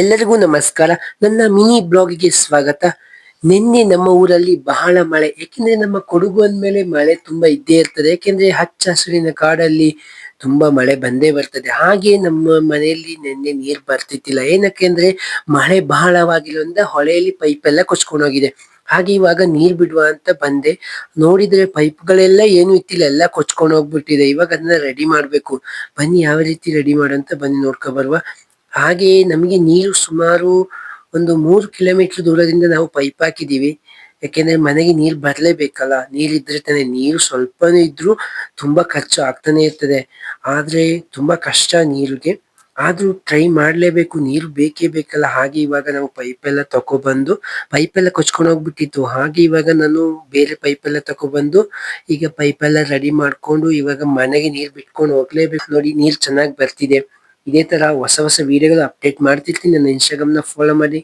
ಎಲ್ಲರಿಗೂ ನಮಸ್ಕಾರ. ನನ್ನ ಮಿನಿ ಬ್ಲಾಗಿಗೆ ಸ್ವಾಗತ. ನಿನ್ನೆ ನಮ್ಮ ಊರಲ್ಲಿ ಬಹಳ ಮಳೆ. ಏಕೆಂದ್ರೆ ನಮ್ಮ ಕೊಡಗು ಅಂದ್ಮೇಲೆ ಮಳೆ ತುಂಬಾ ಇದ್ದೇ ಇರ್ತದೆ. ಏಕೆಂದ್ರೆ ಹಚ್ಚ ಹಸಿರಿನ ಕಾಡಲ್ಲಿ ತುಂಬಾ ಮಳೆ ಬಂದೇ ಬರ್ತದೆ. ಹಾಗೆ ನಮ್ಮ ಮನೆಯಲ್ಲಿ ನಿನ್ನೆ ನೀರ್ ಬರ್ತಿದ್ದಿಲ್ಲ. ಏನಕ್ಕೆ ಅಂದ್ರೆ ಮಳೆ ಬಹಳವಾಗಿರೋದ್ರಿಂದ ಹೊಳೆಯಲ್ಲಿ ಪೈಪ್ ಎಲ್ಲ ಕೊಚ್ಕೊಂಡು ಹೋಗಿದೆ. ಹಾಗೆ ಇವಾಗ ನೀರ್ ಬಿಡುವ ಅಂತ ಬಂದೆ. ನೋಡಿದ್ರೆ ಪೈಪ್ಗಳೆಲ್ಲ ಏನು ಇತ್ತಿಲ್ಲ, ಎಲ್ಲ ಕೊಚ್ಕೊಂಡು ಹೋಗ್ಬಿಟ್ಟಿದೆ. ಇವಾಗ ಅದನ್ನ ರೆಡಿ ಮಾಡ್ಬೇಕು. ಬನ್ನಿ ಯಾವ ರೀತಿ ರೆಡಿ ಮಾಡಂತ ಬನ್ನಿ ನೋಡ್ಕೊ ಬರುವ. ಹಾಗೆಯೇ ನಮಗೆ ನೀರು ಸುಮಾರು ಒಂದು 3 ಕಿಲೋಮೀಟರ್ ದೂರದಿಂದ ನಾವು ಪೈಪ್ ಹಾಕಿದೀವಿ. ಯಾಕೆಂದ್ರೆ ಮನೆಗೆ ನೀರು ಬರ್ಲೇಬೇಕಲ್ಲ, ನೀರಿದ್ರೆ ತಾನೆ. ನೀರು ಸ್ವಲ್ಪನೂ ಇದ್ರೂ ತುಂಬಾ ಖರ್ಚು ಆಗ್ತಾನೆ ಇರ್ತದೆ. ಆದ್ರೆ ತುಂಬಾ ಕಷ್ಟ ನೀರಿಗೆ. ಆದ್ರೂ ಟ್ರೈ ಮಾಡ್ಲೇಬೇಕು, ನೀರು ಬೇಕೇ ಬೇಕಲ್ಲ. ಹಾಗೆ ಇವಾಗ ನಾವು ಪೈಪ್ ಎಲ್ಲ ತಕೊಬಂದು, ಪೈಪ್ ಎಲ್ಲ ಕೊಚ್ಕೊಂಡು ಹೋಗ್ಬಿಟ್ಟಿತ್ತು. ಹಾಗೆ ಇವಾಗ ನಾನು ಬೇರೆ ಪೈಪ್ ಎಲ್ಲ ತಕೊಬಂದು ಈಗ ಪೈಪ್ ಎಲ್ಲ ರೆಡಿ ಮಾಡ್ಕೊಂಡು ಇವಾಗ ಮನೆಗೆ ನೀರು ಬಿಟ್ಕೊಂಡು ಹೋಗ್ಲೇಬೇಕು. ನೋಡಿ ನೀರು ಚೆನ್ನಾಗಿ ಬರ್ತಿದೆ. ಇದೇ ತರ ಹೊಸ ಹೊಸ ವಿಡಿಯೋಗಳು ಅಪ್ಡೇಟ್ ಮಾಡ್ತಿರ್ತೀನಿ. ನನ್ನ ಇನ್ಸ್ಟಾಗ್ರಾಮ್ ನ ಫಾಲೋ ಮಾಡಿ.